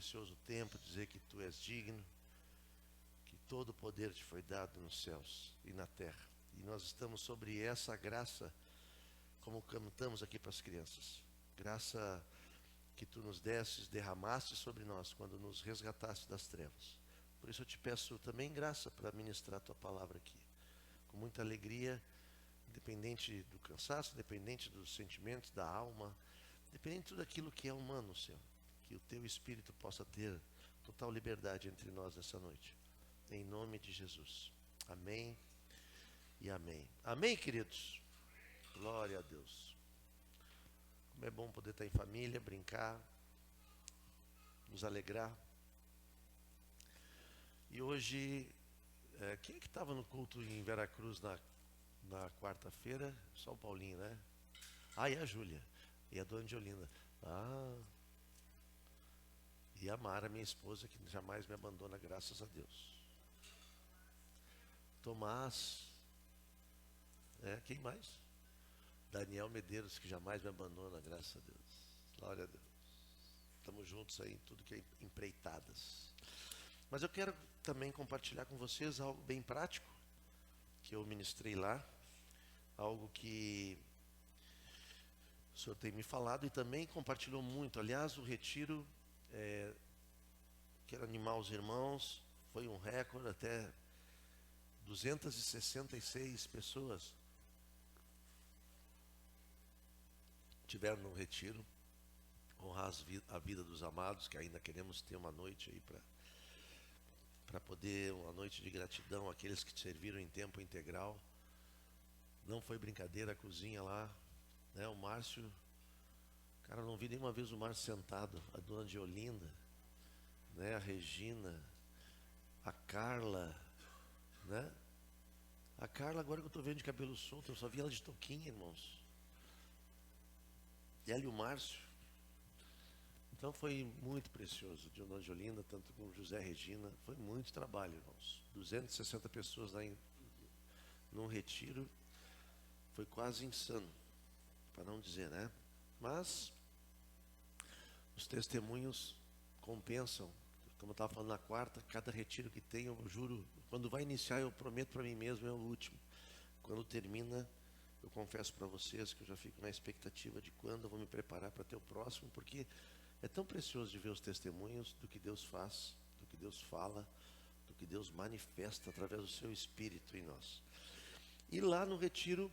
precioso tempo, dizer que Tu és digno, que todo o poder Te foi dado nos céus e na terra. E nós estamos sobre essa graça, como cantamos aqui para as crianças. Graça que Tu nos destes, derramaste sobre nós quando nos resgataste das trevas. Por isso eu te peço também graça para ministrar a Tua palavra aqui, com muita alegria, independente do cansaço, independente dos sentimentos, da alma, independente de tudo aquilo que é humano, Senhor. Que o Teu Espírito possa ter total liberdade entre nós nessa noite. Em nome de Jesus. Amém e amém. Amém, queridos? Glória a Deus. Como é bom poder estar em família, brincar, nos alegrar. E hoje, quem é que estava no culto em Veracruz na quarta-feira? Só o Paulinho, né? E a Júlia. E a dona de Olinda. E a Mara, minha esposa, que jamais me abandona, graças a Deus. Tomás. Quem mais? Daniel Medeiros, que jamais me abandona, graças a Deus. Glória a Deus. Estamos juntos aí em tudo que é empreitadas. Mas eu quero também compartilhar com vocês algo bem prático, que eu ministrei lá. Algo que o Senhor tem me falado e também compartilhou muito. Aliás, o retiro, quero animar os irmãos, foi um recorde, até 266 pessoas tiveram no retiro, honrar a vida dos amados, que ainda queremos ter uma noite aí para poder, uma noite de gratidão àqueles que te serviram em tempo integral. Não foi brincadeira a cozinha lá, né? O Márcio, cara, eu não vi nenhuma vez o Márcio sentado, a dona de Olinda, né? A Regina, a Carla, né? A Carla, agora que eu estou vendo de cabelo solto, eu só vi ela de touquinha, irmãos. E ela e o Márcio. Então foi muito precioso, de Dona de Olinda, tanto com José e Regina. Foi muito trabalho, irmãos. 260 pessoas lá num retiro. Foi quase insano, para não dizer, né? Mas os testemunhos compensam. Como eu estava falando na quarta, cada retiro que tem, eu juro, quando vai iniciar, eu prometo para mim mesmo, é o último. Quando termina, eu confesso para vocês que eu já fico na expectativa de quando eu vou me preparar para ter o próximo, porque é tão precioso de ver os testemunhos do que Deus faz, do que Deus fala, do que Deus manifesta através do seu Espírito em nós. E lá no retiro,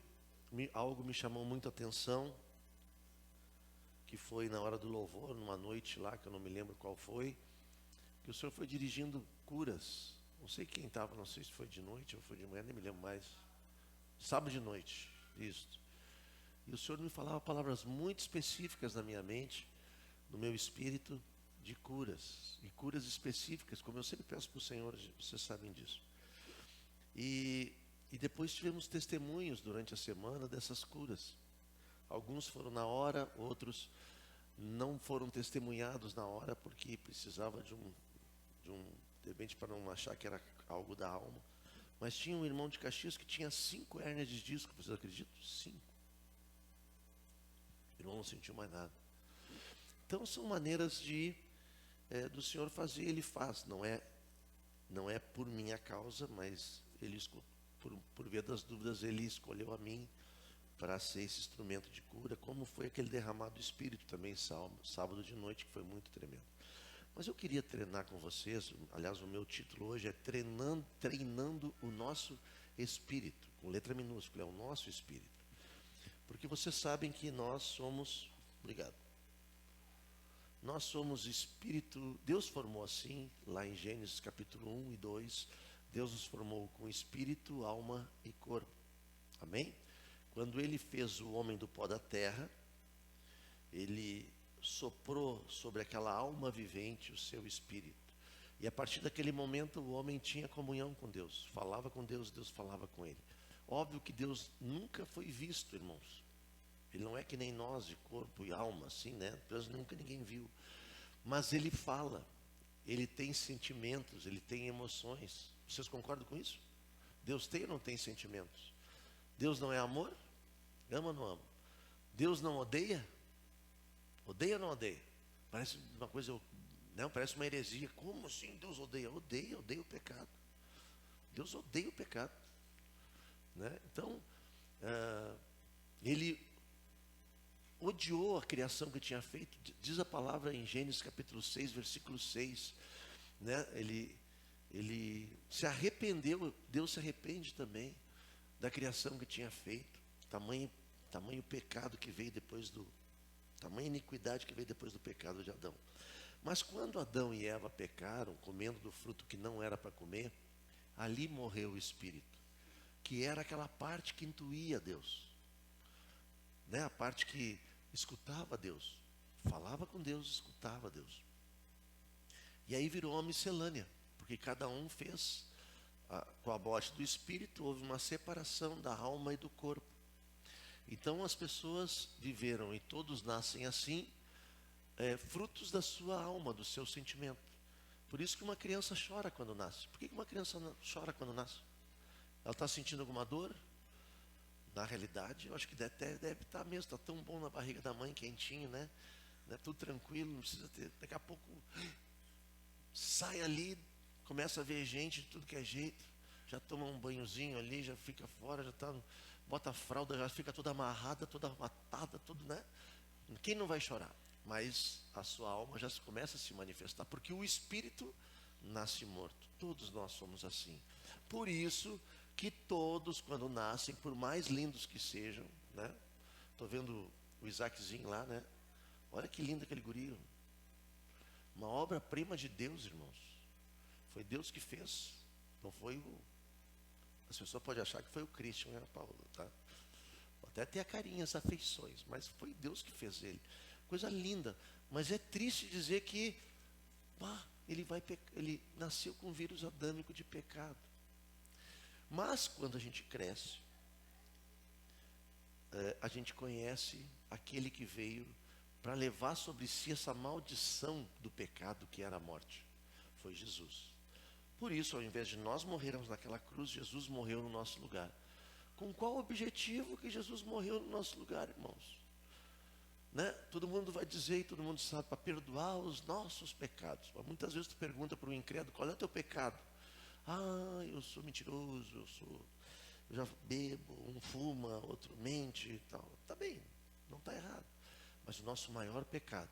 algo me chamou muito a atenção, que foi na hora do louvor, numa noite lá, que eu não me lembro qual foi, que o Senhor foi dirigindo curas. Não sei quem estava, não sei se foi de noite ou foi de manhã, nem me lembro mais. Sábado de noite, isso. E o Senhor me falava palavras muito específicas na minha mente, no meu espírito, de curas. E curas específicas, como eu sempre peço para o Senhor, vocês sabem disso. E depois tivemos testemunhos durante a semana dessas curas. Alguns foram na hora, outros não foram testemunhados na hora, porque precisava de repente, para não achar que era algo da alma. Mas tinha um irmão de Caxias que tinha 5 hérnias de disco, vocês acreditam? 5. O irmão não sentiu mais nada. Então são maneiras do Senhor fazer, Ele faz. Não é por minha causa, mas Ele, por via das dúvidas, Ele escolheu a mim para ser esse instrumento de cura, como foi aquele derramado do Espírito também, sábado de noite, que foi muito tremendo. Mas eu queria treinar com vocês, aliás, o meu título hoje é Treinando o Nosso Espírito, com letra minúscula, é o nosso Espírito. Porque vocês sabem que nós somos, obrigado, nós somos Espírito, Deus formou assim, lá em Gênesis capítulo 1 e 2, Deus nos formou com Espírito, alma e corpo, amém? Quando Ele fez o homem do pó da terra, Ele soprou sobre aquela alma vivente o seu espírito. E a partir daquele momento o homem tinha comunhão com Deus, falava com Deus, Deus falava com ele. Óbvio que Deus nunca foi visto, irmãos. Ele não é que nem nós, de corpo e alma, assim, né? Deus nunca ninguém viu. Mas Ele fala, Ele tem sentimentos, Ele tem emoções. Vocês concordam com isso? Deus tem ou não tem sentimentos? Deus não é amor? Ama ou não ama? Deus não odeia? Odeia ou não odeia? Parece uma coisa Não, parece uma heresia. Como assim Deus odeia? Odeia o pecado. Deus odeia o pecado. Né? Então, ele odiou a criação que tinha feito. Diz a palavra em Gênesis capítulo 6, versículo 6. Né? Ele se arrependeu, Deus se arrepende também da criação que tinha feito. Tamanho pecado que veio depois tamanha iniquidade que veio depois do pecado de Adão. Mas quando Adão e Eva pecaram, comendo do fruto que não era para comer, ali morreu o espírito, que era aquela parte que intuía Deus, né? A parte que escutava Deus, falava com Deus, escutava Deus. E aí virou uma miscelânea, porque cada um fez, com a morte do espírito, houve uma separação da alma e do corpo. Então as pessoas viveram, e todos nascem assim, frutos da sua alma, do seu sentimento. Por isso que uma criança chora quando nasce. Por que uma criança chora quando nasce? Ela está sentindo alguma dor? Na realidade, eu acho que deve estar mesmo. Está tão bom na barriga da mãe, quentinho, né? Tudo tranquilo, não precisa ter. Daqui a pouco sai ali, começa a ver gente de tudo que é jeito. Já toma um banhozinho ali, já fica fora, bota a fralda, já fica toda amarrada, toda matada, tudo, né? Quem não vai chorar? Mas a sua alma já começa a se manifestar, porque o espírito nasce morto. Todos nós somos assim. Por isso que todos, quando nascem, por mais lindos que sejam, né? Estou vendo o Isaaczinho lá, né? Olha que lindo aquele guri. Uma obra-prima de Deus, irmãos. Foi Deus que fez. Não foi as pessoas podem achar que foi o Christian, né, Paulo, tá? Até ter a carinha, as afeições, mas foi Deus que fez ele. Coisa linda. Mas é triste dizer que ele nasceu com vírus adâmico de pecado. Mas quando a gente cresce, a gente conhece aquele que veio para levar sobre si essa maldição do pecado que era a morte. Foi Jesus. Por isso, ao invés de nós morrermos naquela cruz, Jesus morreu no nosso lugar. Com qual objetivo que Jesus morreu no nosso lugar, irmãos? Né? Todo mundo vai dizer, e todo mundo sabe, para perdoar os nossos pecados. Mas muitas vezes tu pergunta para o incrédulo, qual é o teu pecado? Eu sou mentiroso, eu já bebo, um fuma, outro mente e tal. Está bem, não está errado. Mas o nosso maior pecado,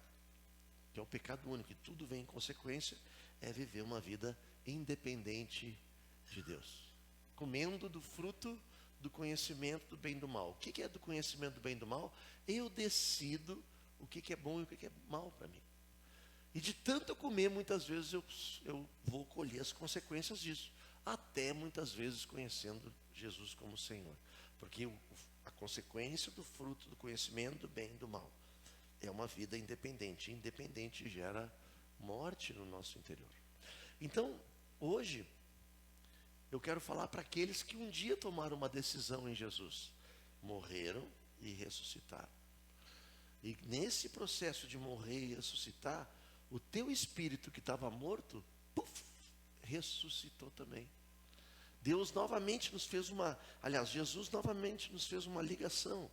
que é o pecado único, e tudo vem em consequência, é viver uma vida independente de Deus. Comendo do fruto do conhecimento do bem e do mal. O que é do conhecimento do bem e do mal? Eu decido o que é bom e o que é mal para mim. E de tanto comer, muitas vezes eu vou colher as consequências disso. Até muitas vezes conhecendo Jesus como Senhor. Porque a consequência do fruto do conhecimento do bem e do mal é uma vida independente. Independente gera morte no nosso interior. Então, hoje, eu quero falar para aqueles que um dia tomaram uma decisão em Jesus. Morreram e ressuscitaram. E nesse processo de morrer e ressuscitar, o teu espírito que estava morto, ressuscitou também. Jesus novamente nos fez uma ligação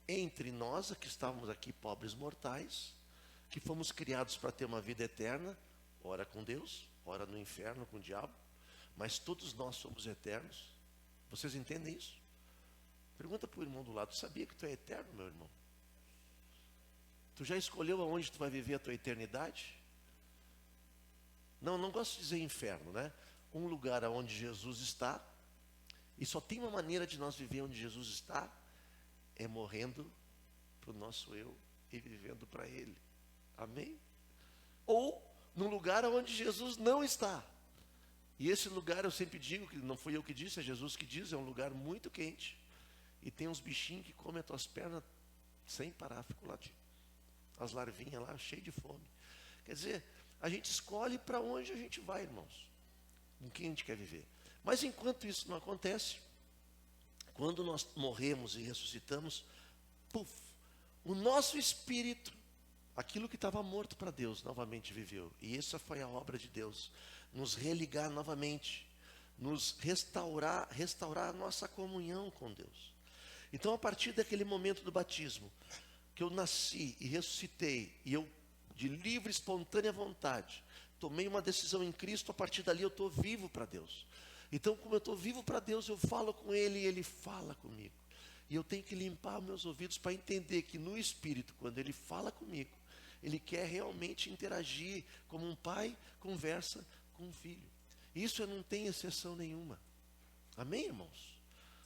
entre nós, que estávamos aqui pobres mortais, que fomos criados para ter uma vida eterna, ora com Deus, ora no inferno com o diabo, mas todos nós somos eternos. Vocês entendem isso? Pergunta para o irmão do lado, sabia que tu é eterno, meu irmão? Tu já escolheu aonde tu vai viver a tua eternidade? Não gosto de dizer inferno, né? Um lugar onde Jesus está, e só tem uma maneira de nós viver onde Jesus está, é morrendo para o nosso eu e vivendo para Ele. Amém? Ou num lugar onde Jesus não está. E esse lugar, eu sempre digo, que não fui eu que disse, é Jesus que diz, é um lugar muito quente. E tem uns bichinhos que comem as tuas pernas sem parar, ficam lá, as larvinhas lá, cheias de fome. Quer dizer, a gente escolhe para onde a gente vai, irmãos. Com quem a gente quer viver. Mas enquanto isso não acontece, quando nós morremos e ressuscitamos, o nosso espírito, aquilo que estava morto para Deus, novamente viveu. E essa foi a obra de Deus. Nos religar novamente, nos restaurar a nossa comunhão com Deus. Então, a partir daquele momento do batismo, que eu nasci e ressuscitei, e eu de livre, espontânea vontade, tomei uma decisão em Cristo, a partir dali eu estou vivo para Deus. Então, como eu estou vivo para Deus, eu falo com Ele e Ele fala comigo. E eu tenho que limpar meus ouvidos para entender que no Espírito, quando Ele fala comigo, Ele quer realmente interagir como um pai conversa com um filho. Isso não tem exceção nenhuma. Amém, irmãos?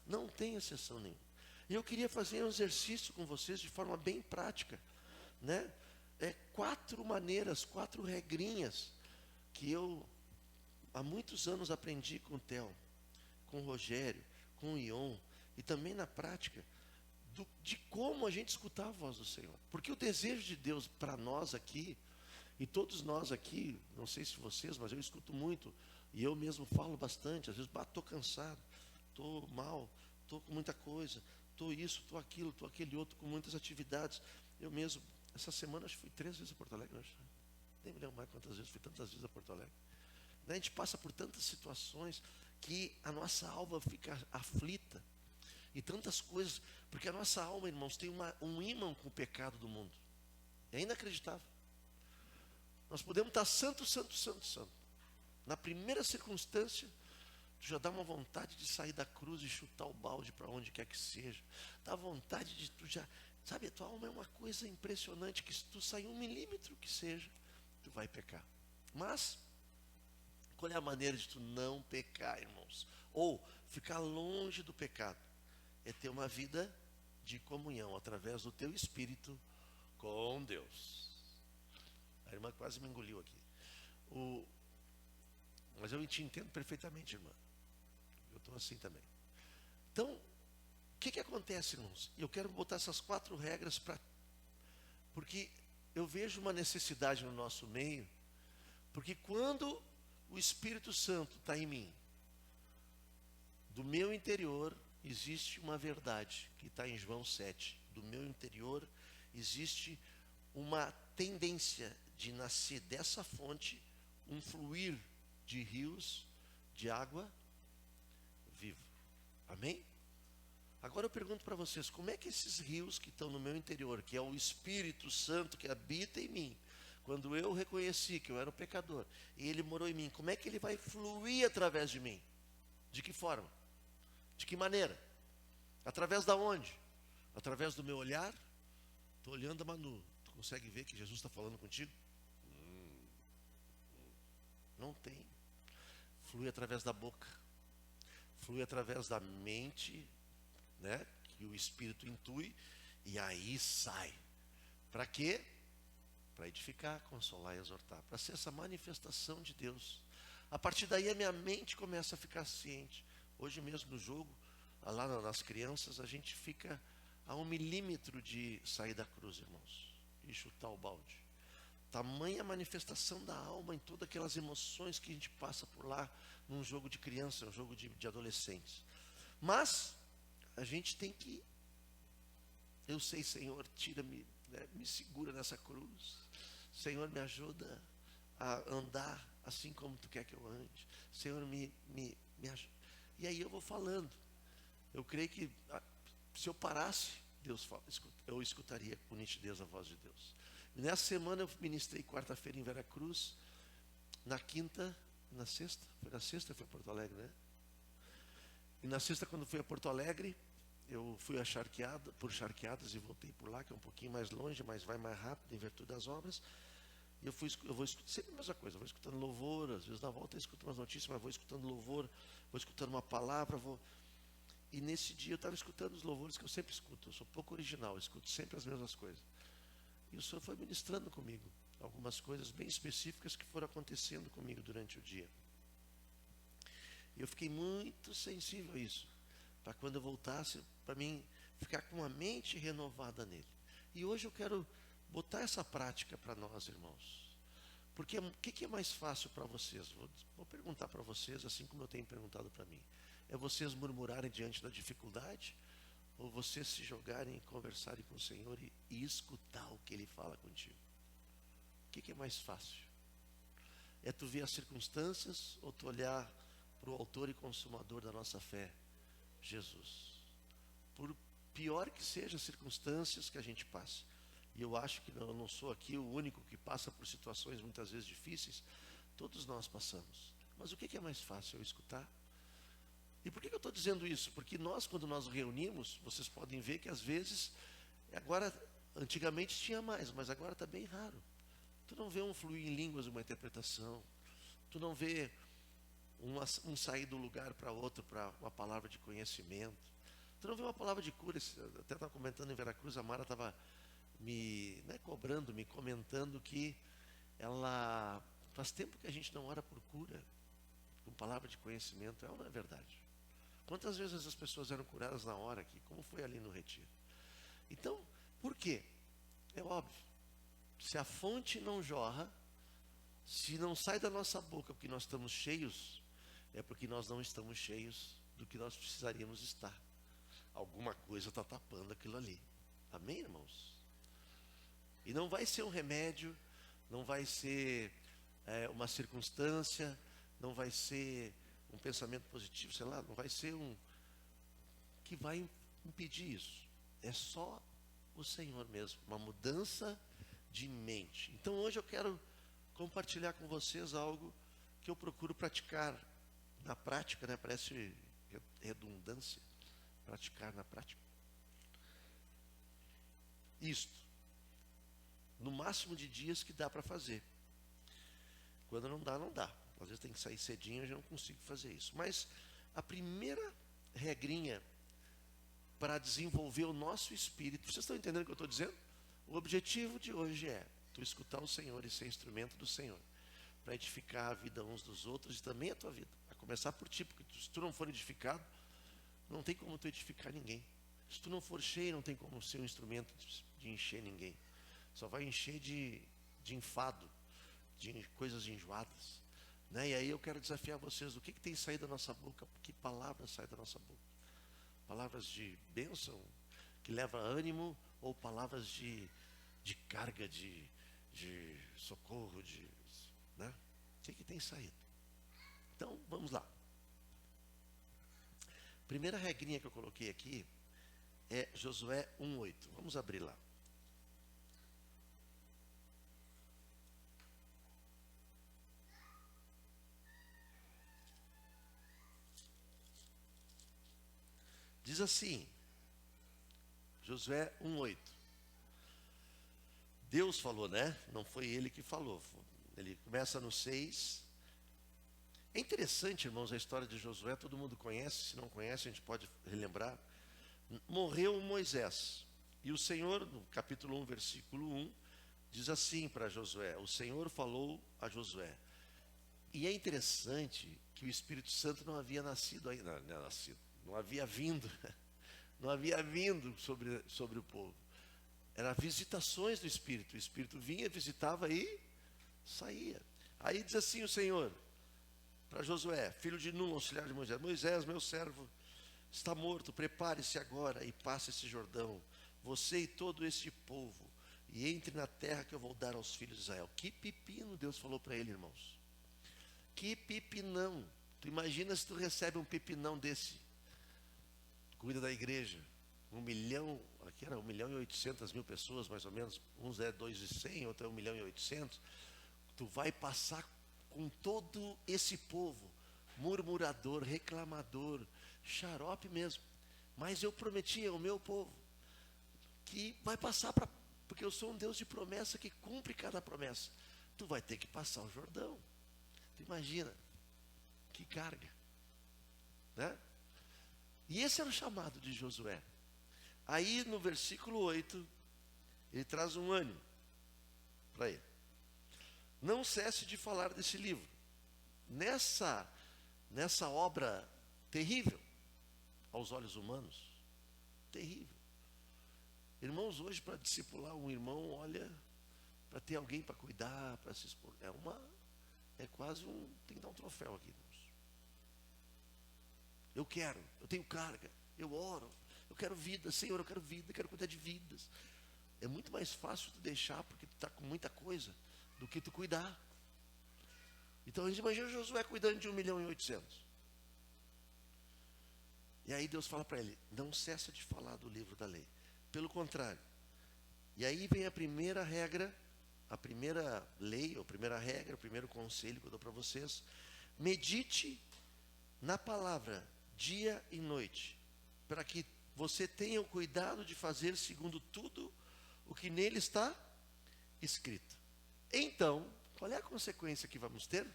Não tem exceção nenhuma. E eu queria fazer um exercício com vocês de forma bem prática, né? 4 maneiras, 4 regrinhas que eu há muitos anos aprendi com o Theo, com o Rogério, com o Ion, e também na prática, de como a gente escutar a voz do Senhor. Porque o desejo de Deus para nós aqui, e todos nós aqui, não sei se vocês, mas eu escuto muito, e eu mesmo falo bastante, às vezes estou cansado, estou mal, estou com muita coisa, estou isso, estou aquilo, estou aquele outro, com muitas atividades. Eu mesmo, essa semana, acho que fui 3 vezes a Porto Alegre, nem me lembro mais quantas vezes, fui tantas vezes a Porto Alegre. A gente passa por tantas situações que a nossa alma fica aflita, e tantas coisas, porque a nossa alma, irmãos, tem um ímã com o pecado do mundo. É inacreditável. Nós podemos estar santo. Na primeira circunstância, tu já dá uma vontade de sair da cruz e chutar o balde para onde quer que seja. Dá vontade de tu já... Sabe, a tua alma é uma coisa impressionante, que se tu sair 1 milímetro que seja, tu vai pecar. Mas, qual é a maneira de tu não pecar, irmãos? Ou ficar longe do pecado? É ter uma vida de comunhão através do teu espírito com Deus. A irmã quase me engoliu aqui. Mas eu te entendo perfeitamente, irmã. Eu estou assim também. Então, o que acontece, irmãos? Eu quero botar essas 4 regras porque eu vejo uma necessidade no nosso meio, porque quando o Espírito Santo está em mim, do meu interior existe uma verdade, que está em João 7. Do meu interior existe uma tendência de nascer dessa fonte, um fluir de rios de água viva. Amém? Agora eu pergunto para vocês, como é que esses rios que estão no meu interior, que é o Espírito Santo que habita em mim, quando eu reconheci que eu era um pecador, e Ele morou em mim, como é que Ele vai fluir através de mim? De que forma? De que maneira? Através da onde? Através do meu olhar? Estou olhando a Manu. Tu consegue ver que Jesus está falando contigo? Não tem. Flui através da boca. Flui através da mente, né? Que o Espírito intui. E aí sai. Para quê? Para edificar, consolar e exortar. Para ser essa manifestação de Deus. A partir daí a minha mente começa a ficar ciente. Hoje mesmo no jogo, lá nas crianças, a gente fica a 1 milímetro de sair da cruz, irmãos, e chutar o balde. Tamanha manifestação da alma em todas aquelas emoções que a gente passa por lá, num jogo de criança, um jogo de adolescentes. Mas, a gente tem que, eu sei, Senhor, tira-me, né, me segura nessa cruz. Senhor, me ajuda a andar assim como Tu quer que eu ande. Senhor, me ajuda. E aí eu vou falando. Eu creio que se eu parasse, eu escutaria com nitidez a voz de Deus. E nessa semana eu ministrei quarta-feira em Veracruz. Na quinta, na sexta, foi a Porto Alegre, né? E na sexta, quando fui a Porto Alegre, eu fui por Charqueadas e voltei por lá, que é um pouquinho mais longe, mas vai mais rápido em virtude das obras. E eu vou escutando sempre a mesma coisa, vou escutando louvor, às vezes na volta eu escuto umas notícias, mas vou escutando louvor, vou escutando uma palavra, E nesse dia eu estava escutando os louvores que eu sempre escuto. Eu sou pouco original, eu escuto sempre as mesmas coisas. E o Senhor foi ministrando comigo algumas coisas bem específicas que foram acontecendo comigo durante o dia. E eu fiquei muito sensível a isso, para quando eu voltasse, para mim ficar com a mente renovada nele. E hoje eu quero botar essa prática para nós, irmãos. Porque o que é mais fácil para vocês? Vou perguntar para vocês, assim como eu tenho perguntado para mim. É vocês murmurarem diante da dificuldade? Ou vocês se jogarem e conversarem com o Senhor e escutar o que Ele fala contigo? O que é mais fácil? É tu ver as circunstâncias ou tu olhar para o autor e consumador da nossa fé, Jesus? Por pior que sejam as circunstâncias que a gente passe, E eu acho que eu não sou aqui o único que passa por situações muitas vezes difíceis. Todos nós passamos. Mas o que é mais fácil? Eu escutar? E por que eu estou dizendo isso? Porque nós, quando nós reunimos, vocês podem ver que às vezes, agora, antigamente tinha mais, mas agora está bem raro. Tu não vê um fluir em línguas, uma interpretação. Tu não vê um sair do lugar para outro para uma palavra de conhecimento. Tu não vê uma palavra de cura. Eu até estava comentando em Veracruz, a Mara estava me comentando que ela faz tempo que a gente não ora por cura, com palavra de conhecimento. É ou não é verdade? Quantas vezes as pessoas eram curadas na hora aqui, como foi ali no retiro? Então, por quê? É óbvio. Se a fonte não jorra, se não sai da nossa boca porque nós estamos cheios, é porque nós não estamos cheios do que nós precisaríamos estar. Alguma coisa está tapando aquilo ali. Amém, irmãos? E não vai ser um remédio, não vai ser uma circunstância, não vai ser um pensamento positivo, sei lá, não vai ser que vai impedir isso. É só o Senhor mesmo, uma mudança de mente. Então hoje eu quero compartilhar com vocês algo que eu procuro praticar na prática, né? Parece redundância, praticar na prática. Isto, no máximo de dias que dá para fazer. Quando não dá, não dá. Às vezes tem que sair cedinho, eu já não consigo fazer isso. Mas a primeira regrinha para desenvolver o nosso espírito, vocês estão entendendo o que eu estou dizendo? O objetivo de hoje é tu escutar o Senhor e ser instrumento do Senhor, para edificar a vida uns dos outros e também a tua vida. A começar por ti, porque se tu não for edificado, não tem como tu edificar ninguém. Se tu não for cheio, não tem como ser um instrumento de encher ninguém. Só vai encher de enfado, de coisas enjoadas. Né? E aí eu quero desafiar vocês, o que tem saído da nossa boca? Que palavras saem da nossa boca? Palavras de bênção, que leva ânimo, ou palavras de carga, de socorro, né? O que tem saído? Então, vamos lá. Primeira regrinha que eu coloquei aqui é Josué 1:8. Vamos abrir lá. Diz assim, Josué 1:8. Deus falou, né? Não foi ele que falou. Ele começa no 6. É interessante, irmãos, a história de Josué, todo mundo conhece. Se não conhece, a gente pode relembrar. Morreu Moisés. E o Senhor, no capítulo 1, versículo 1, diz assim para Josué: o Senhor falou a Josué. E é interessante que o Espírito Santo não havia nascido ainda, não havia vindo, não havia vindo sobre o povo. Eram visitações do Espírito. O Espírito vinha, visitava e saía. Aí diz assim o Senhor para Josué, filho de Nun, auxiliar de Moisés: Moisés, meu servo, está morto, prepare-se agora e passe esse Jordão, você e todo este povo, e entre na terra que eu vou dar aos filhos de Israel. Que pepino Deus falou para ele, irmãos. Que pepinão. Tu imagina se tu recebe um pepinão desse. Cuida da igreja. 1 milhão, aqui era 1.800.000 pessoas, mais ou menos. Uns é 2.100, outro é 1.800.000. Tu vai passar com todo esse povo, murmurador, reclamador, xarope mesmo. Mas eu prometi ao meu povo que vai passar porque eu sou um Deus de promessa que cumpre cada promessa. Tu vai ter que passar o Jordão. Tu imagina, que carga, né? E esse era o chamado de Josué. Aí no versículo 8, ele traz um ânimo para ele. Não cesse de falar desse livro. Nessa obra terrível, aos olhos humanos, terrível. Irmãos, hoje para discipular um irmão, olha, para ter alguém para cuidar, para se expor, é quase tem que dar um troféu aqui, irmãos. Eu tenho carga, eu oro, eu quero vida, Senhor, eu quero cuidar de vidas. É muito mais fácil tu deixar, porque tu está com muita coisa, do que tu cuidar. Então a gente imagina Josué cuidando de 1.800.000. E aí Deus fala para ele: não cessa de falar do livro da lei. Pelo contrário, E aí vem a primeira regra, a primeira lei, a primeira regra, o primeiro conselho que eu dou para vocês. Medite na palavra dia e noite, para que você tenha o cuidado de fazer segundo tudo o que nele está escrito. Então, qual é a consequência que vamos ter?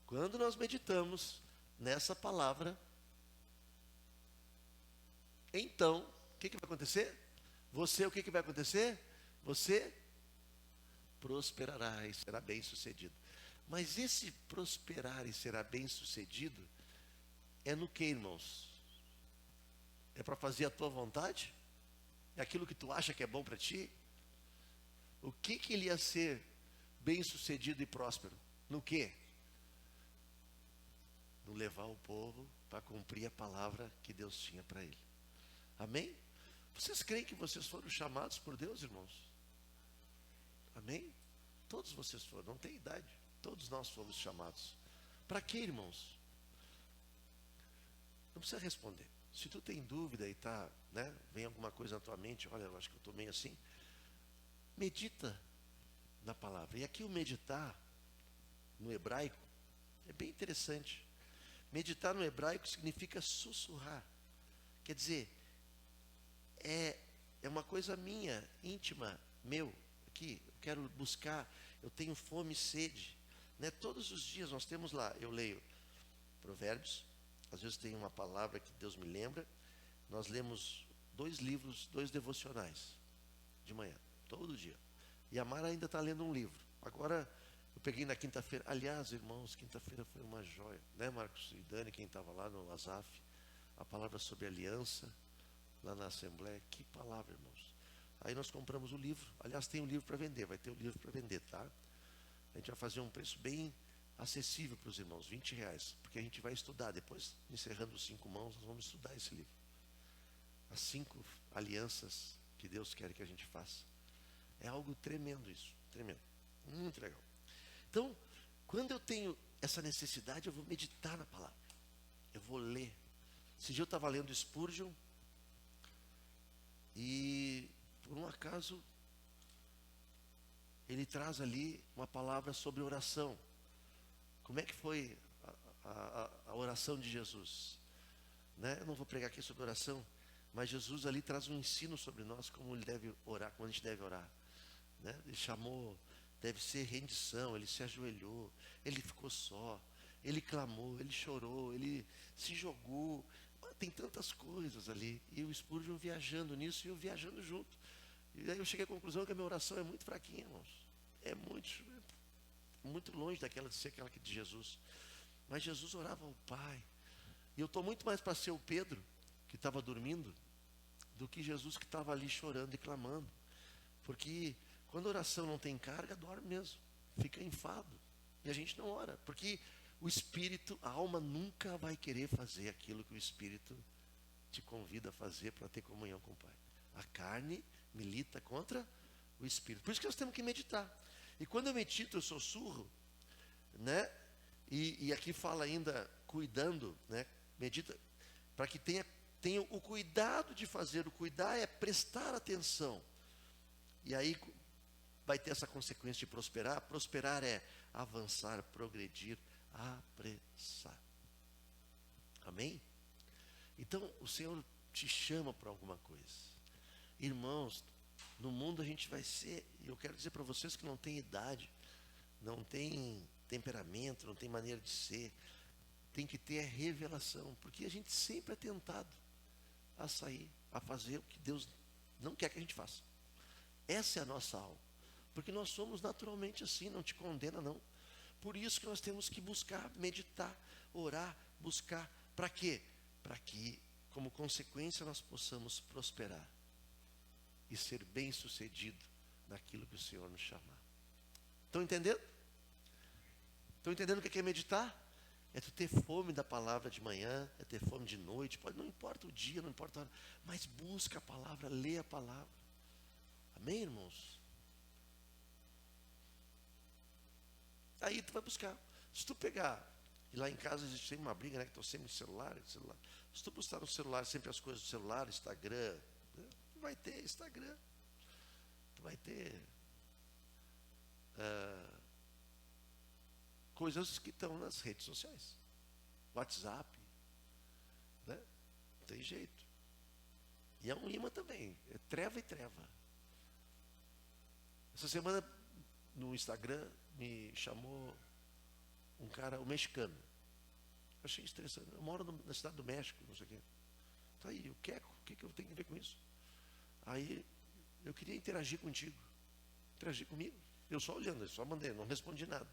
Quando nós meditamos nessa palavra, então, o que vai acontecer? O que vai acontecer? Você prosperará e será bem sucedido. Mas esse prosperar e será bem sucedido é no que, irmãos? É para fazer a tua vontade? É aquilo que tu acha que é bom para ti? O que ele ia ser bem sucedido e próspero? No que? No levar o povo para cumprir a palavra que Deus tinha para ele. Amém? Vocês creem que vocês foram chamados por Deus, irmãos? Amém? Todos vocês foram, não tem idade. Todos nós fomos chamados. Para quê, irmãos? Não precisa responder. Se tu tem dúvida e tá, né, vem alguma coisa na tua mente, olha, eu acho que eu estou meio assim. Medita na palavra. E aqui o meditar, no hebraico, é bem interessante. Meditar no hebraico significa sussurrar. Quer dizer, é uma coisa minha, íntima, meu, aqui, eu quero buscar, eu tenho fome e sede. Né? Todos os dias nós temos lá, eu leio Provérbios, às vezes tem uma palavra que Deus me lembra. Nós lemos 2 livros, 2 devocionais, de manhã, todo dia. E a Mara ainda está lendo um livro. Agora, eu peguei na quinta-feira, aliás, irmãos, quinta-feira foi uma joia, né, Marcos e Dani, quem estava lá no Azaf, a palavra sobre aliança, lá na Assembleia, que palavra, irmãos. Aí nós compramos o livro, aliás, tem um livro para vender, vai ter o livro para vender, tá? A gente vai fazer um preço bem acessível para os irmãos, R$20, porque a gente vai estudar, depois, encerrando os 5 mãos, nós vamos estudar esse livro. As 5 alianças que Deus quer que a gente faça. É algo tremendo isso, tremendo, muito legal. Então, quando eu tenho essa necessidade, eu vou meditar na palavra, eu vou ler. Esse dia eu estava lendo Spurgeon, e por um acaso, ele traz ali uma palavra sobre oração. Como é que foi a oração de Jesus? Né? Eu não vou pregar aqui sobre oração, mas Jesus ali traz um ensino sobre nós, como ele deve orar, como a gente deve orar. Né? Ele chamou, deve ser rendição, ele se ajoelhou, ele ficou só, ele clamou, ele chorou, ele se jogou. Tem tantas coisas ali. E o Spurgeon viajando nisso e eu viajando junto. E aí eu cheguei à conclusão que a minha oração é muito fraquinha, irmãos. É muito longe daquela de ser aquela que de Jesus. Mas Jesus orava ao Pai. E eu estou muito mais para ser o Pedro, que estava dormindo, do que Jesus que estava ali chorando e clamando. Porque quando a oração não tem carga, dorme mesmo. Fica enfado. E a gente não ora. Porque o Espírito, a alma nunca vai querer fazer aquilo que o Espírito te convida a fazer para ter comunhão com o Pai. A carne milita contra o Espírito. Por isso que nós temos que meditar. E quando eu medito, eu sussurro, né? E aqui fala ainda cuidando, né? Medita para que tenha o cuidado de fazer. O cuidar é prestar atenção. E aí vai ter essa consequência de prosperar. Prosperar é avançar, progredir, apressar. Amém? Então o Senhor te chama para alguma coisa. Irmãos, no mundo a gente vai ser, e eu quero dizer para vocês que não tem idade, não tem temperamento, não tem maneira de ser, tem que ter a revelação, porque a gente sempre é tentado a sair, a fazer o que Deus não quer que a gente faça. Essa é a nossa alma, porque nós somos naturalmente assim, não te condena não. Por isso que nós temos que buscar, meditar, orar, buscar, para quê? Para que, como consequência, nós possamos prosperar e ser bem-sucedido naquilo que o Senhor nos chamar. Estão entendendo? Estão entendendo o que é meditar? É tu ter fome da palavra de manhã, é ter fome de noite, não importa o dia, não importa a hora, mas busca a palavra, lê a palavra. Amém, irmãos? Aí tu vai buscar. Se tu pegar, e lá em casa existe sempre uma briga, né? Que estou sempre no celular. Se tu postar no celular sempre as coisas do celular, Instagram, né, vai ter Instagram. vai ter coisas que estão nas redes sociais. WhatsApp, né? Não tem jeito. E é um imã também, é treva e treva. Essa semana no Instagram me chamou um cara, um mexicano. Eu achei interessante. Eu moro na cidade do México, não sei o quê. Tá aí, o que eu tenho a ver com isso? Aí eu queria interagir contigo. Interagir comigo. Eu só olhando, eu só mandei, não respondi nada.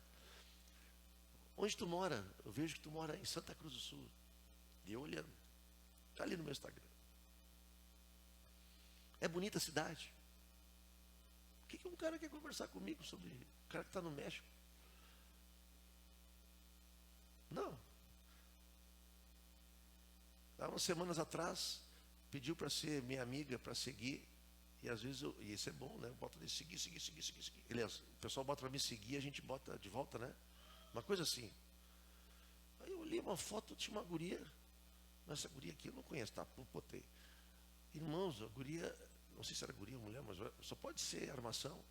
Onde tu mora? Eu vejo que tu mora em Santa Cruz do Sul. E eu olhando. Está ali no meu Instagram. É bonita a cidade. O que um cara quer conversar comigo sobre o cara que está no México? Não. Há umas semanas atrás, pediu para ser minha amiga, para seguir. E às vezes, e isso é bom, né? Bota de seguir. Aliás, o pessoal bota para me seguir, a gente bota de volta, né? Uma coisa assim. Aí eu olhei uma foto, tinha uma guria. Mas essa guria aqui eu não conheço, tá? Botei. Irmãos, a guria, não sei se era guria ou mulher, mas só pode ser armação.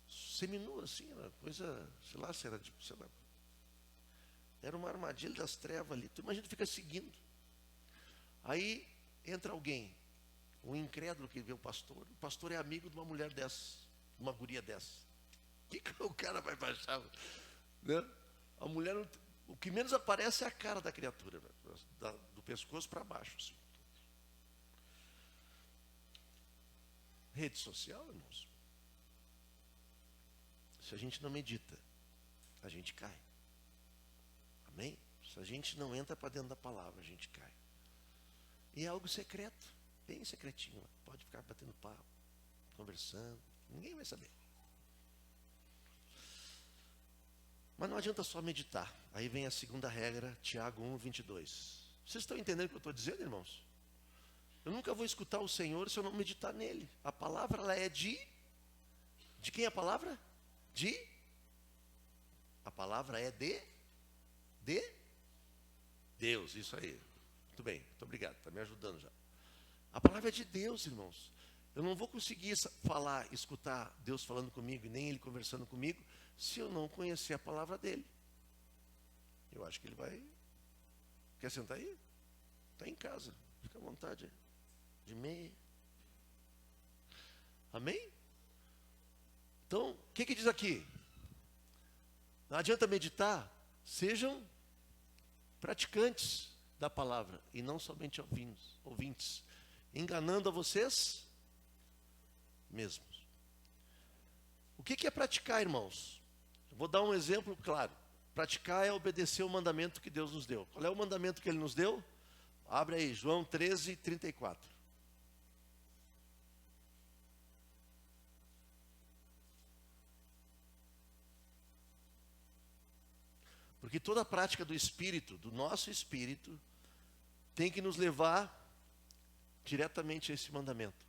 Seminua assim, uma coisa, sei lá, se era tipo, sei lá. Era uma armadilha das trevas ali. Tu imagina, fica seguindo. Aí entra alguém, um incrédulo que vê o pastor é amigo de uma mulher dessa, de uma guria dessa. O que o cara vai baixar? Né? A mulher, o que menos aparece é a cara da criatura, do pescoço para baixo. Assim. Rede social, irmãos. Se a gente não medita, a gente cai. Amém? Se a gente não entra para dentro da palavra, a gente cai. E é algo secreto, bem secretinho. Pode ficar batendo papo, conversando, ninguém vai saber. Mas não adianta só meditar. Aí vem a segunda regra, Tiago 1:22. Vocês estão entendendo o que eu estou dizendo, irmãos? Eu nunca vou escutar o Senhor se eu não meditar nele. A palavra, ela é de quem é a palavra? A palavra é de Deus, isso aí. Muito bem, muito obrigado, está me ajudando já. A palavra é de Deus, irmãos. Eu não vou conseguir falar, escutar Deus falando comigo, e nem Ele conversando comigo, se eu não conhecer a palavra dEle. Eu acho que Ele vai... Quer sentar aí? Está em casa, fica à vontade. De meia. Amém? Então, o que diz aqui? Não adianta meditar, sejam praticantes da palavra e não somente ouvintes, enganando a vocês mesmos. O que é praticar, irmãos? Eu vou dar um exemplo claro. Praticar é obedecer o mandamento que Deus nos deu. Qual é o mandamento que Ele nos deu? Abre aí, João 13:34. Porque toda a prática do Espírito, do nosso Espírito, tem que nos levar diretamente a esse mandamento.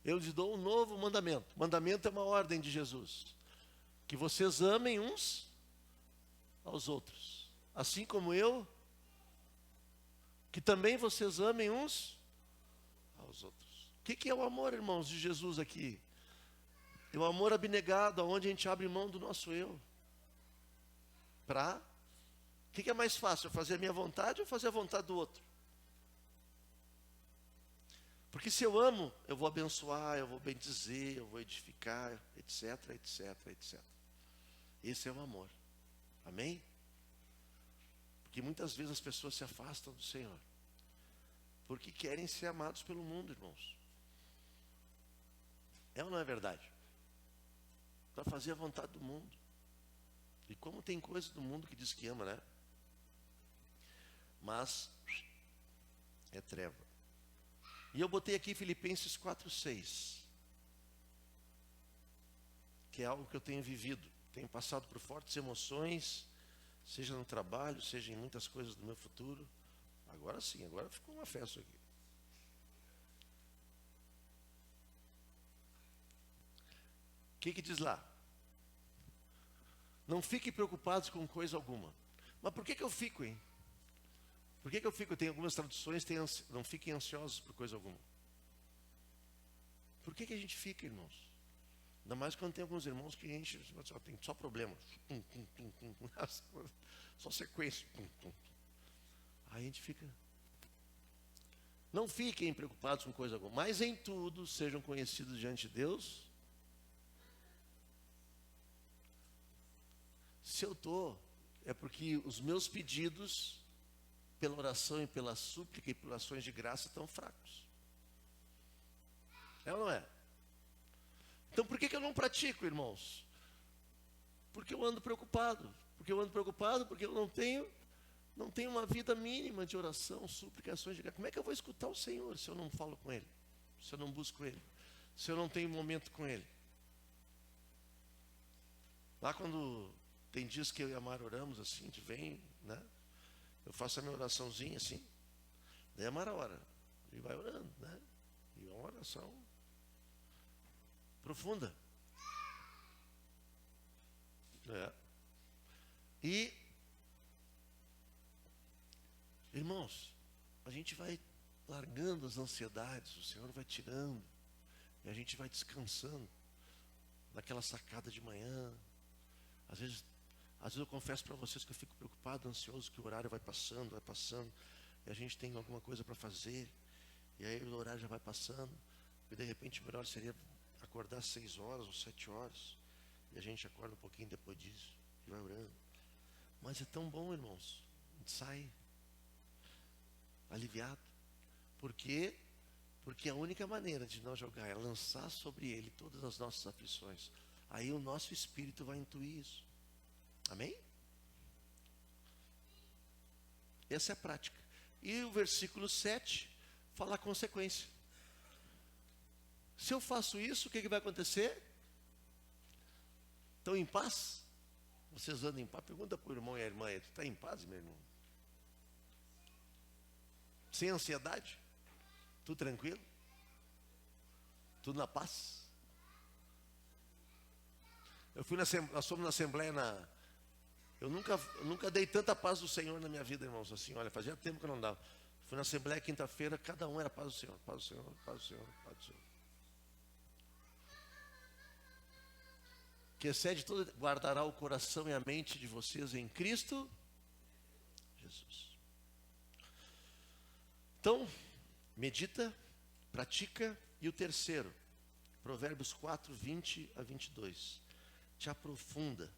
Eu lhes dou um novo mandamento. Mandamento é uma ordem de Jesus. Que vocês amem uns aos outros. Assim como eu, que também vocês amem uns aos outros. O que é o amor, irmãos, de Jesus aqui? É o amor abnegado, onde a gente abre mão do nosso eu. O que é mais fácil? Fazer a minha vontade ou fazer a vontade do outro? Porque se eu amo, eu vou abençoar, eu vou bendizer, eu vou edificar, etc. Esse é o amor. Amém? Porque muitas vezes as pessoas se afastam do Senhor. Porque querem ser amados pelo mundo, irmãos. É ou não é verdade? Para fazer a vontade do mundo. E como tem coisa do mundo que diz que ama, né? Mas é treva. E eu botei aqui Filipenses 4:6, que é algo que eu tenho vivido. Tenho passado por fortes emoções, seja no trabalho, seja em muitas coisas do meu futuro. Agora sim, agora ficou uma festa aqui. O que diz lá? Não fiquem preocupados com coisa alguma. Mas por que eu fico, hein? Por que eu fico? Tem algumas traduções, não fiquem ansiosos por coisa alguma. Por que a gente fica, irmãos? Ainda mais quando tem alguns irmãos que tem só problema. Só sequência. Aí a gente fica. Não fiquem preocupados com coisa alguma, mas em tudo sejam conhecidos diante de Deus. Se eu estou, é porque os meus pedidos, pela oração e pela súplica e pelas ações de graça, estão fracos. É ou não é? Então por que eu não pratico, irmãos? Porque eu ando preocupado. Porque eu não tenho uma vida mínima de oração, súplica, ações de graça. Como é que eu vou escutar o Senhor se eu não falo com Ele? Se eu não busco Ele? Se eu não tenho momento com Ele? Lá quando tem dias que eu e a Mara oramos assim, a gente vem, né? Eu faço a minha oraçãozinha assim. Daí a Mara ora. E vai orando, né? E é uma oração profunda. E, irmãos, a gente vai largando as ansiedades, o Senhor vai tirando, e a gente vai descansando naquela sacada de manhã. Às vezes eu confesso para vocês que eu fico preocupado, ansioso, que o horário vai passando, e a gente tem alguma coisa para fazer, e aí o horário já vai passando, e de repente o melhor seria acordar às 6 horas ou 7 horas, e a gente acorda um pouquinho depois disso, e vai orando. Mas é tão bom, irmãos, a gente sai aliviado. Por quê? Porque a única maneira de nós jogar é lançar sobre Ele todas as nossas aflições. Aí o nosso espírito vai intuir isso. Amém? Essa é a prática. E o versículo 7 fala a consequência. Se eu faço isso, o que vai acontecer? Estão em paz? Vocês andam em paz? Pergunta para o irmão e a irmã: tu está em paz, meu irmão? Sem ansiedade? Tudo tranquilo? Tudo na paz? Nós fomos na Assembleia Eu nunca dei tanta paz do Senhor na minha vida, irmãos. Assim, olha, fazia tempo que eu não dava. Fui na Assembleia quinta-feira, cada um era paz do Senhor, paz do Senhor, paz do Senhor, paz do Senhor. Que excede todo, guardará o coração e a mente de vocês em Cristo Jesus. Então, medita, pratica. E o terceiro, Provérbios 4, 20 a 22. Te aprofunda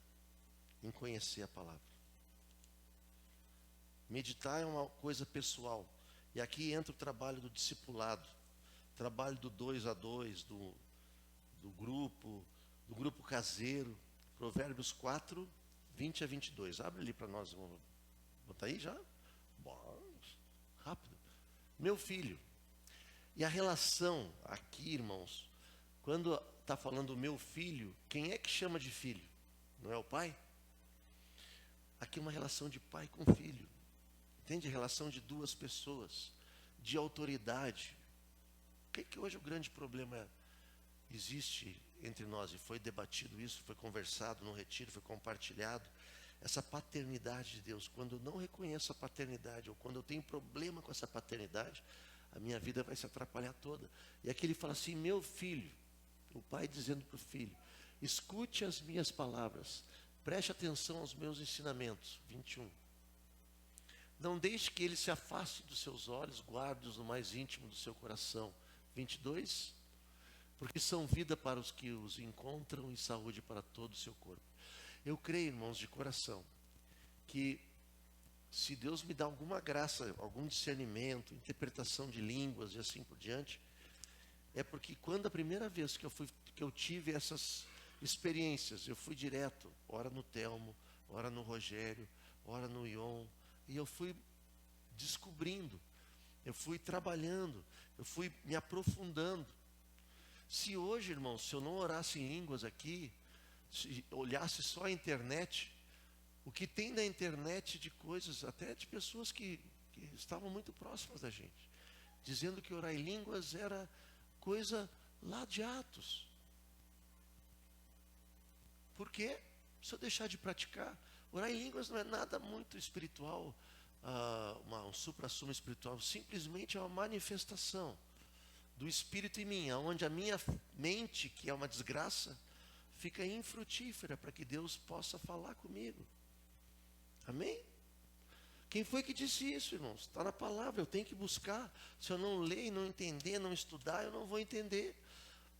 em conhecer a palavra. Meditar é uma coisa pessoal. E aqui entra o trabalho do discipulado, trabalho do 2 a 2, do grupo caseiro. Provérbios 4, 20 a 22. Abre ali para nós. Vamos botar aí já? Bom, rápido. Meu filho. E a relação aqui, irmãos, quando está falando meu filho, quem é que chama de filho? Não é o pai? Aqui é uma relação de pai com filho. Entende? A relação de duas pessoas, de autoridade. O que hoje o grande problema existe entre nós? E foi debatido isso, foi conversado no retiro, foi compartilhado. Essa paternidade de Deus. Quando eu não reconheço a paternidade, ou quando eu tenho problema com essa paternidade, a minha vida vai se atrapalhar toda. E aqui ele fala assim: meu filho, o pai dizendo para o filho: escute as minhas palavras, preste atenção aos meus ensinamentos. 21. Não deixe que ele se afaste dos seus olhos, guarde-os no mais íntimo do seu coração. 22. Porque são vida para os que os encontram e saúde para todo o seu corpo. Eu creio, irmãos, de coração, que se Deus me dá alguma graça, algum discernimento, interpretação de línguas e assim por diante, é porque quando a primeira vez que eu tive essas experiências, eu fui direto, ora no Telmo, ora no Rogério, ora no Ion, e eu fui descobrindo, eu fui trabalhando, eu fui me aprofundando. Se hoje, irmãos, se eu não orasse em línguas aqui, se olhasse só a internet, o que tem na internet de coisas, até de pessoas que estavam muito próximas da gente, dizendo que orar em línguas era coisa lá de Atos. Por quê? Se eu deixar de praticar, orar em línguas não é nada muito espiritual, um supra-sumo espiritual, simplesmente é uma manifestação do Espírito em mim, onde a minha mente, que é uma desgraça, fica infrutífera para que Deus possa falar comigo. Amém? Quem foi que disse isso, irmãos? Está na palavra, eu tenho que buscar. Se eu não ler e não entender, não estudar, eu não vou entender.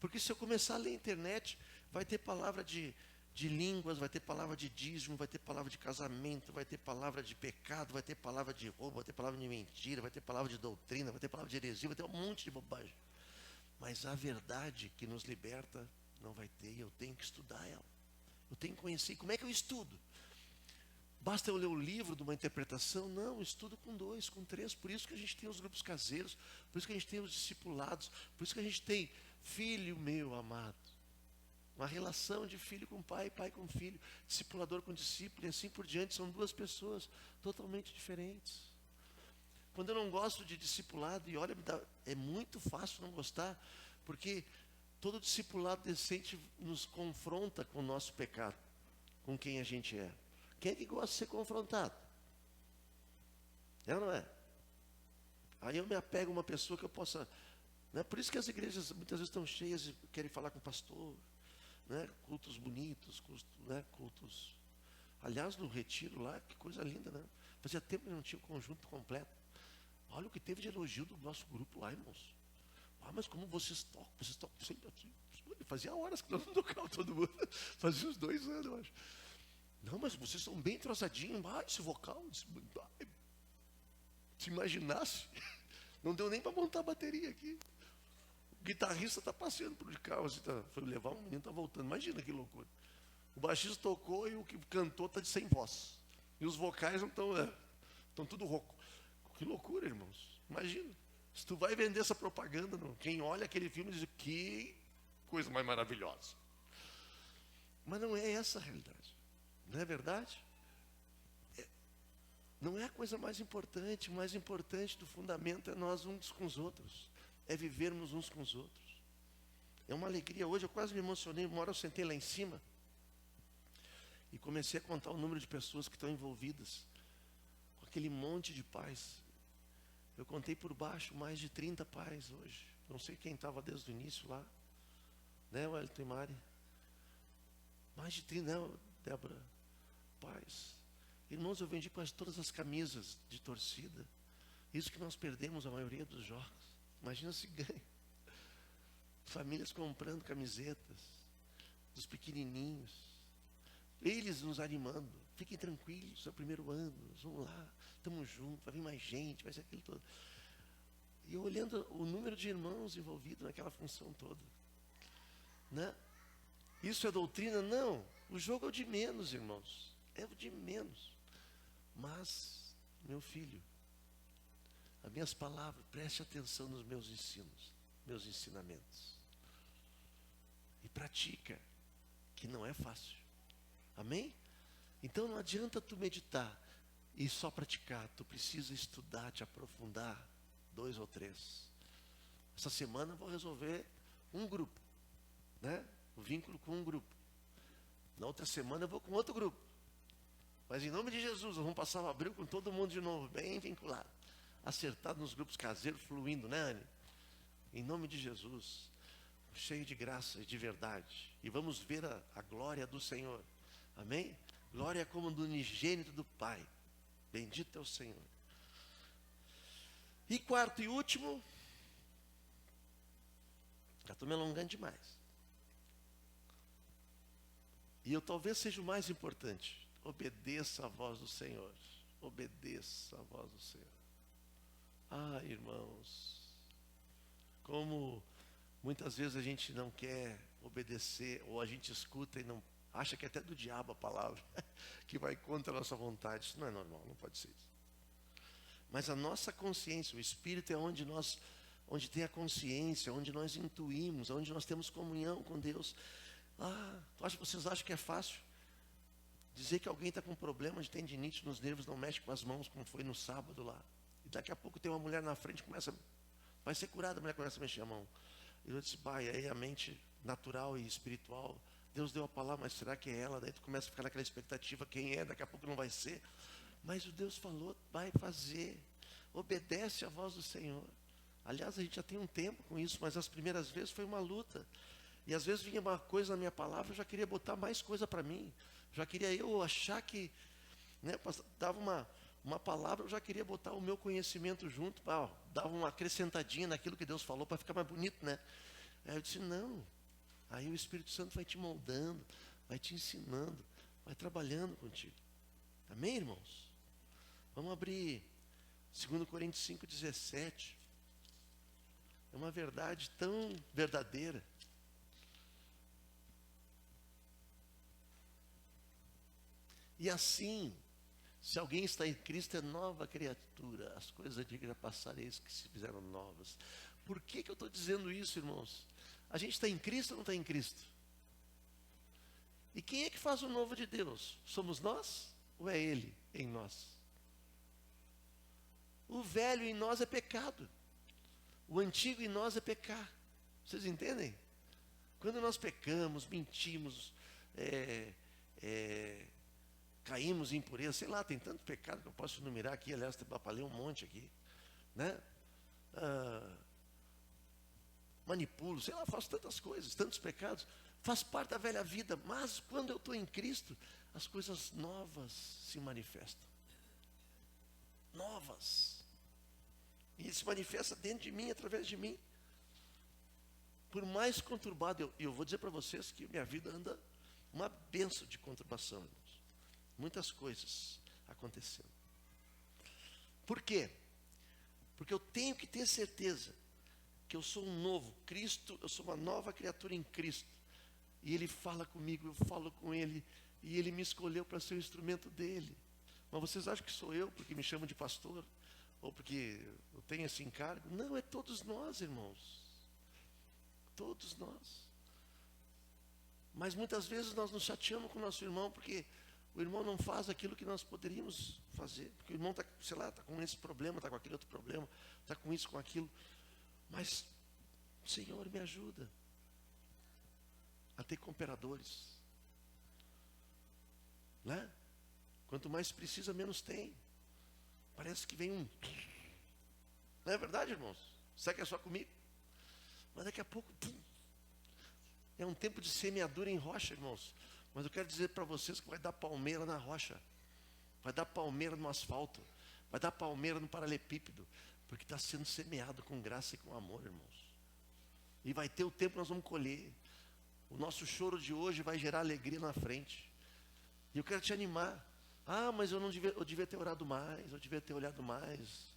Porque se eu começar a ler a internet, vai ter palavra de línguas, vai ter palavra de dízimo, vai ter palavra de casamento, vai ter palavra de pecado, vai ter palavra de roubo, vai ter palavra de mentira, vai ter palavra de doutrina, vai ter palavra de heresia, vai ter um monte de bobagem. Mas a verdade que nos liberta não vai ter, e eu tenho que estudar ela. Eu tenho que conhecer. Como é que eu estudo? Basta eu ler o livro de uma interpretação? Não, eu estudo com 2, com 3. Por isso que a gente tem os grupos caseiros, por isso que a gente tem os discipulados, por isso que a gente tem filho meu amado. Uma relação de filho com pai, pai com filho, discipulador com discípulo e assim por diante. São 2 pessoas totalmente diferentes. Quando eu não gosto de discipulado, e olha, é muito fácil não gostar, porque todo discipulado decente nos confronta com o nosso pecado, com quem a gente é. Quem é que gosta de ser confrontado? É ou não é? Aí eu me apego a uma pessoa que eu possa... Né? Por isso que as igrejas muitas vezes estão cheias e querem falar com o pastor. Né? Cultos bonitos, cultos... Aliás, no retiro lá, que coisa linda, né? Fazia tempo que não tinha o conjunto completo. Olha o que teve de elogio do nosso grupo lá, irmãos. Ah, mas como vocês tocam sempre assim. Fazia horas que nós não tocávamos todo mundo. Fazia uns 2 anos, eu acho. Não, mas vocês são bem entrosadinhos. Ah, esse vocal, se imaginasse, não deu nem para montar a bateria aqui. O guitarrista está passeando por de carro, assim, foi levar um menino, está voltando. Imagina que loucura. O baixista tocou e o que cantou está sem voz. E os vocais não estão tudo rouco. Que loucura, irmãos. Imagina. Se tu vai vender essa propaganda, quem olha aquele filme diz, que coisa mais maravilhosa. Mas não é essa a realidade. Não é verdade? Não é a coisa mais importante. O mais importante do fundamento é nós uns com os outros. É vivermos uns com os outros. É uma alegria. Hoje eu quase me emocionei. Uma hora eu sentei lá em cima e comecei a contar o número de pessoas que estão envolvidas com aquele monte de pais. Eu contei por baixo mais de 30 pais hoje. Não sei quem estava desde o início lá. Né, Wellington e Mari? Mais de 30, né, Débora? Pais. Irmãos, eu vendi quase todas as camisas de torcida. Isso que nós perdemos a maioria dos jogos. Imagina se ganha. Famílias comprando camisetas dos pequenininhos. Eles nos animando. Fiquem tranquilos, é o primeiro ano, vamos lá, estamos juntos, vai vir mais gente, vai ser aquilo todo. E eu olhando o número de irmãos envolvidos naquela função toda. Né? Isso é doutrina? Não. O jogo é o de menos, irmãos. É o de menos. Mas, meu filho, as minhas palavras, preste atenção nos meus ensinos, meus ensinamentos. E pratica, que não é fácil. Amém? Então não adianta tu meditar e só praticar. Tu precisa estudar, te aprofundar, 2 ou 3. Essa semana eu vou resolver um grupo, né? O vínculo com um grupo. Na outra semana eu vou com outro grupo. Mas em nome de Jesus, nós vamos passar o abril com todo mundo de novo, bem vinculado. Acertado nos grupos caseiros, fluindo, né, Anny? Em nome de Jesus, cheio de graça e de verdade. E vamos ver a glória do Senhor. Amém? Glória como do unigênito do Pai. Bendito é o Senhor. E quarto e último, já estou me alongando demais. E eu talvez seja o mais importante. Obedeça a voz do Senhor. Obedeça a voz do Senhor. Ah, irmãos, como muitas vezes a gente não quer obedecer, ou a gente escuta e não acha que é até do diabo a palavra, que vai contra a nossa vontade. Isso não é normal, não pode ser isso. Mas a nossa consciência, o Espírito é onde tem a consciência, onde nós intuímos, onde nós temos comunhão com Deus. Ah, vocês acham que é fácil dizer que alguém está com problema de tendinite nos nervos, não mexe com as mãos, como foi no sábado lá. E daqui a pouco tem uma mulher na frente, vai ser curada, a mulher começa a mexer a mão. E eu disse, pai, aí a mente natural e espiritual, Deus deu a palavra, mas será que é ela? Daí tu começa a ficar naquela expectativa, quem é, daqui a pouco não vai ser. Mas o Deus falou, vai fazer. Obedece à voz do Senhor. Aliás, a gente já tem um tempo com isso, mas as primeiras vezes foi uma luta. E às vezes vinha uma coisa na minha palavra, eu já queria botar mais coisa para mim. Já queria eu achar que, né, dava uma palavra, eu já queria botar o meu conhecimento junto, dava uma acrescentadinha naquilo que Deus falou para ficar mais bonito, né? Aí eu disse, não. Aí o Espírito Santo vai te moldando, vai te ensinando, vai trabalhando contigo. Amém, irmãos? Vamos abrir 2 Coríntios 5,17. É uma verdade tão verdadeira. E assim, se alguém está em Cristo, é nova criatura. As coisas antigas já passaram, eis que se fizeram novas. Por que eu estou dizendo isso, irmãos? A gente está em Cristo ou não está em Cristo? E quem é que faz o novo de Deus? Somos nós ou é Ele em nós? O velho em nós é pecado. O antigo em nós é pecar. Vocês entendem? Quando nós pecamos, mentimos, caímos em impureza, sei lá, tem tanto pecado que eu posso enumerar aqui, aliás, tem para ler um monte aqui, né? Manipulo, sei lá, faço tantas coisas, tantos pecados, faz parte da velha vida, mas quando eu estou em Cristo, as coisas novas se manifestam. Novas. E se manifesta dentro de mim, através de mim. Por mais conturbado, eu vou dizer para vocês que minha vida anda uma bênção de conturbação, irmãos. Muitas coisas acontecendo. Por quê? Porque eu tenho que ter certeza que eu sou um novo Cristo, eu sou uma nova criatura em Cristo. E Ele fala comigo, eu falo com Ele, e Ele me escolheu para ser o instrumento dEle. Mas vocês acham que sou eu porque me chamam de pastor? Ou porque eu tenho esse encargo? Não, é todos nós, irmãos. Todos nós. Mas muitas vezes nós nos chateamos com o nosso irmão porque o irmão não faz aquilo que nós poderíamos fazer. Porque o irmão está, sei lá, está com esse problema, está com aquele outro problema, está com isso, com aquilo. Mas, Senhor, me ajuda a ter cooperadores. Né? Quanto mais precisa, menos tem. Parece que vem um... Não é verdade, irmãos? Será que é só comigo? Mas daqui a pouco... É um tempo de semeadura em rocha, irmãos. Mas eu quero dizer para vocês que vai dar palmeira na rocha. Vai dar palmeira no asfalto. Vai dar palmeira no paralelepípedo. Porque está sendo semeado com graça e com amor, irmãos. E vai ter o tempo que nós vamos colher. O nosso choro de hoje vai gerar alegria na frente. E eu quero te animar. Ah, mas eu devia ter orado mais, eu devia ter olhado mais.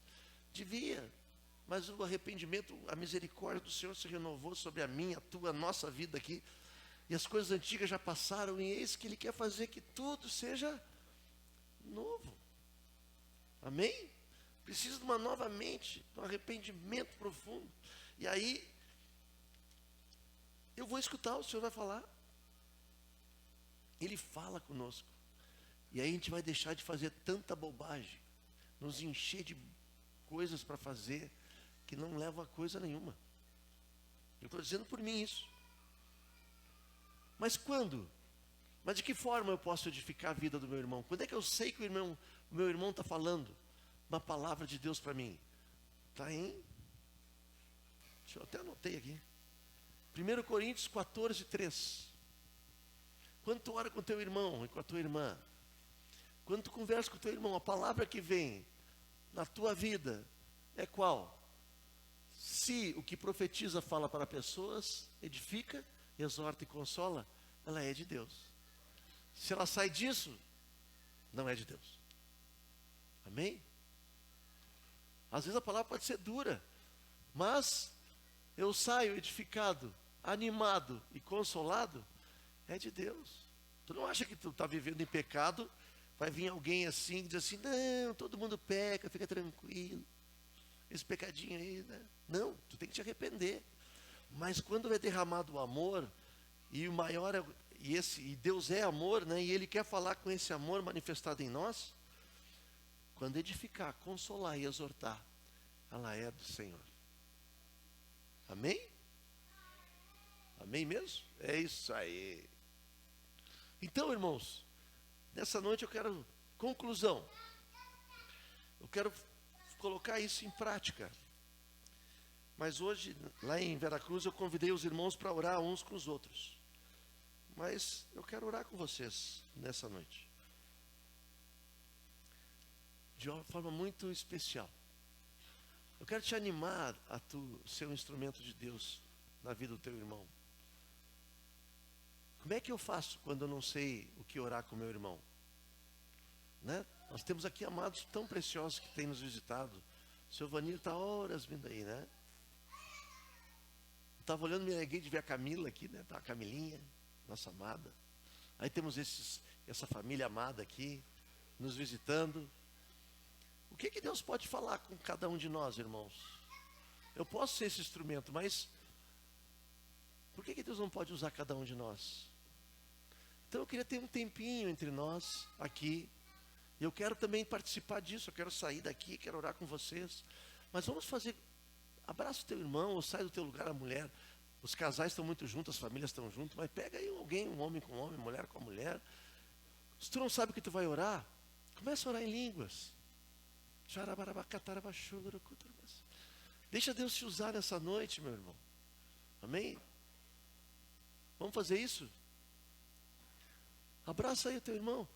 Devia, mas o arrependimento, a misericórdia do Senhor se renovou sobre a minha, a tua, a nossa vida aqui. E as coisas antigas já passaram, e eis que Ele quer fazer que tudo seja novo. Amém? Precisa de uma nova mente, de um arrependimento profundo. E aí, eu vou escutar, o Senhor vai falar. Ele fala conosco. E aí a gente vai deixar de fazer tanta bobagem, nos encher de coisas para fazer, que não levam a coisa nenhuma. Eu estou dizendo por mim isso. Mas quando? Mas de que forma eu posso edificar a vida do meu irmão? Quando é que eu sei que o meu irmão está falando uma palavra de Deus para mim? Está em... Deixa eu até anotei aqui. 1 Coríntios 14, 3. Quando tu ora com o teu irmão e com a tua irmã, quando tu conversa com o teu irmão, a palavra que vem na tua vida é qual? Se o que profetiza fala para pessoas, edifica, exorta e consola, ela é de Deus. Se ela sai disso, não é de Deus. Amém? Às vezes a palavra pode ser dura, mas eu saio edificado, animado e consolado, é de Deus. Tu não acha que tu está vivendo em pecado? Vai vir alguém assim e diz assim, não, todo mundo peca, fica tranquilo. Esse pecadinho aí, né? Não, tu tem que te arrepender. Mas quando é derramado o amor, e o maior é, e Deus é amor, né? E Ele quer falar com esse amor manifestado em nós, quando edificar, consolar e exortar, ela é do Senhor. Amém? Amém mesmo? É isso aí. Então, irmãos, nessa noite eu quero conclusão. Eu quero colocar isso em prática. Mas hoje, lá em Veracruz, eu convidei os irmãos para orar uns com os outros. Mas eu quero orar com vocês nessa noite. De uma forma muito especial. Eu quero te animar a tu ser um instrumento de Deus na vida do teu irmão. Como é que eu faço quando eu não sei o que orar com o meu irmão? Né? Nós temos aqui amados tão preciosos que têm nos visitado. O seu Vanir está horas vindo aí, né? Eu estava olhando, me neguei de ver a Camila aqui, né? Tá a Camilinha, nossa amada. Aí temos essa família amada aqui, nos visitando. O que Deus pode falar com cada um de nós, irmãos? Eu posso ser esse instrumento, mas por que Deus não pode usar cada um de nós? Então eu queria ter um tempinho entre nós aqui. E eu quero também participar disso. Eu quero sair daqui, quero orar com vocês. Mas vamos fazer, abraça o teu irmão, ou sai do teu lugar a mulher. Os casais estão muito juntos, as famílias estão juntas, mas pega aí alguém, um homem com um homem, mulher com a mulher. Se tu não sabe o que tu vai orar, começa a orar em línguas. Deixa Deus te usar nessa noite, meu irmão. Amém? Vamos fazer isso? Abraça aí o teu irmão.